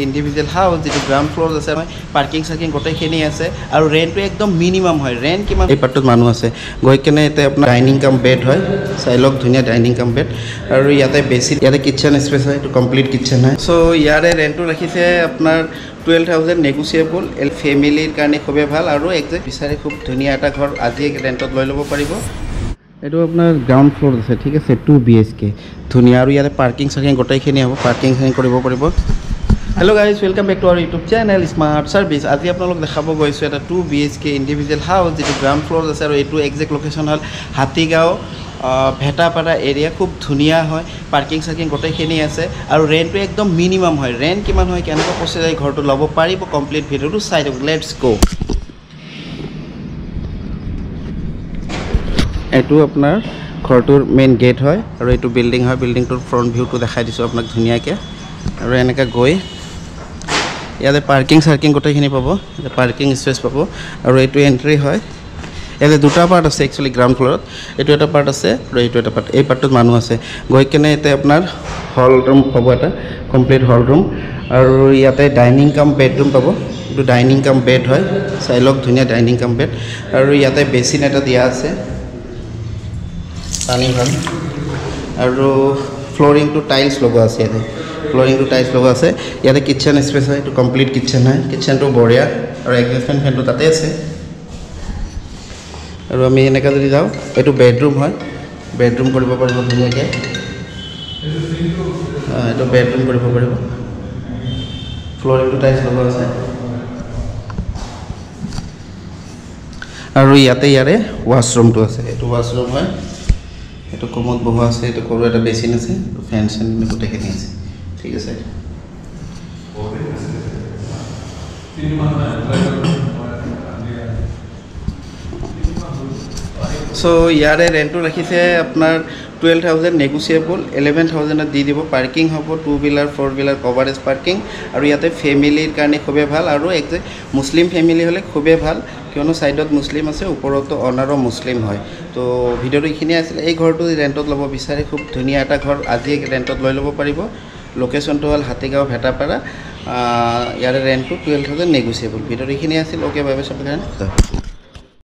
Individual house যেটো ground floor আছে parking সাৰ্কিং গোটেইখিনি আছে আৰু ৰেণ্টটো একদম মিনিমাম হয় ৰেণ্ট কিমান এই পাৰ্টত মানুহ আছে গৈ কেনে ইয়াতে আপোনাৰ ডাইনিং কাম বেড হয় চাইলক ধুনীয়া ডাইনিং কাম বেড আৰু ইয়াতে বেছি ইয়াতে কিচেন স্পেচ হয় এইটো কমপ্লিট কিচেন হয় সো ইয়াৰে ৰেণ্টটো ৰাখিছে আপোনাৰ 12,000 নেগোচিয়েবল ফেমিলিৰ কাৰণে খুবেই ভাল আৰু একজেক্ট বিচাৰি খুব ধুনীয়া এটা ঘৰ আজি ৰেণ্টত লৈ ল'ব পাৰিব এইটো আপোনাৰ গ্ৰাউণ্ড ফ্লোৰ আছে ঠিক আছে 2 BHK ধুনীয়া আৰু ইয়াতে পাৰ্কিং সাৰ্কিং গোটেইখিনি হ'ব পাৰ্কিং সাৰ্কিং কৰিব পাৰিব Hello guys, welcome back to our YouTube channel Smart Service. আজি আপোনালোক দেখাব গৈছো এটা 2 BHK ইণ্ডিভিজুৱেল হাউচ যেটো গ্ৰাউণ্ড ফ্লোৰ আছে আৰু এইটো এক্সাক্ট লোকেশ্যন হল হাতীগাঁও ভেটাপাৰা এৰিয়া খুব ধুনীয়া হয় পাৰ্কিং সাৰ্কিং গোটেইখিনি আছে আৰু ৰেণ্টটো একদম মিনিমাম হয় ৰেণ্ট কিমান হয় কেনেকৈ প্ৰচেছ এই ঘৰটো ল'ব পাৰিব কমপ্লিট ভিডিঅ'টো চাই দিয়ক লেটছ গো এইটো আপোনাৰ ঘৰটোৰ মেইন গেট হয় আৰু এইটো বিল্ডিং হয় বিল্ডিংটোৰ ফ্ৰণ্ট ভিউটো দেখাই দিছো আপোনাক ধুনীয়াকৈ আৰু এনেকৈ গৈ ইয়াতে পাৰ্কিং সাৰ্কিং গোটেইখিনি পাব ইয়াতে পাৰ্কিং স্পেচ পাব আৰু এইটো এন্ট্ৰি হয় ইয়াতে দুটা পাৰ্ট আছে একচুয়ালি গ্ৰাউণ্ড ফ্লোৰত এইটো এটা পাৰ্ট আছে আৰু এইটো এটা পাৰ্ট এই পাৰ্টত মানুহ আছে গৈ কেনে ইয়াতে আপোনাৰ হল ৰুম পাব এটা কমপ্লিট হল ৰুম আৰু ইয়াতে ডাইনিং কাম বেডৰুম পাব এইটো ডাইনিং কাম বেড হয় চাইলক ধুনীয়া ডাইনিং কাম বেড আৰু ইয়াতে বেচিন এটা দিয়া আছে পানী ভাল আৰু ফ্লোৰিংটো টাইলছ লগোৱা আছে ইয়াতে ফ্লোৰিংটো টাইলছ লগোৱা আছে ইয়াতে কিচেন স্পেচ হয় এইটো কমপ্লিট কিচেন হয় কিচেনটো বঢ়িয়া আৰু এক্সিস্টেণ্ট ফেনটো তাতে আছে আৰু আমি এনেকৈ যদি যাওঁ এইটো বেডৰুম হয় বেডৰুম কৰিব পাৰিব ধুনীয়াকৈ এইটো বেডৰুম কৰিব পাৰিব ফ্লোৰিংটো টাইলছ লগোৱা আছে আৰু ইয়াৰে ৱাশৰুমটো আছে এইটো ৱাশৰুম হয় এইটো কমত বহোৱা আছে এইটো সৰু এটা বেচিন আছে ফেন চেন গোটেইখিনি আছে ঠিক আছে সো ইয়াৰে ৰেণ্টটো ৰাখিছে আপোনাৰ 12,000 নেগোচিয়েবল 11,000 দি দিব পাৰ্কিং হ'ব 2 হুইলাৰ 4 হুইলাৰ কভাৰেজ পাৰ্কিং আৰু ইয়াতে ফেমিলিৰ কাৰণে খুবেই ভাল আৰু একজেক্ট মুছলিম ফেমিলি হ'লে খুবেই ভাল কিয়নো সাইডত মুছলিম আছে ওপৰতো অনাৰো মুছলিম হয় তো ভিডিঅ'টো এইখিনি আছিল এই ঘৰটো ৰেণ্টত ল'ব বিচাৰে খুব ধুনীয়া এটা ঘৰ আজি ৰেণ্টত লৈ ল'ব পাৰিব লোকেশ্যনটো হ'ল হাতীগাঁও ভেটাপাৰা ইয়াৰে ৰেণ্টটো 12,000 নেগোচিয়েবল ভিডিঅ'টো এইখিনি আছিল ওকে বাই বাই সব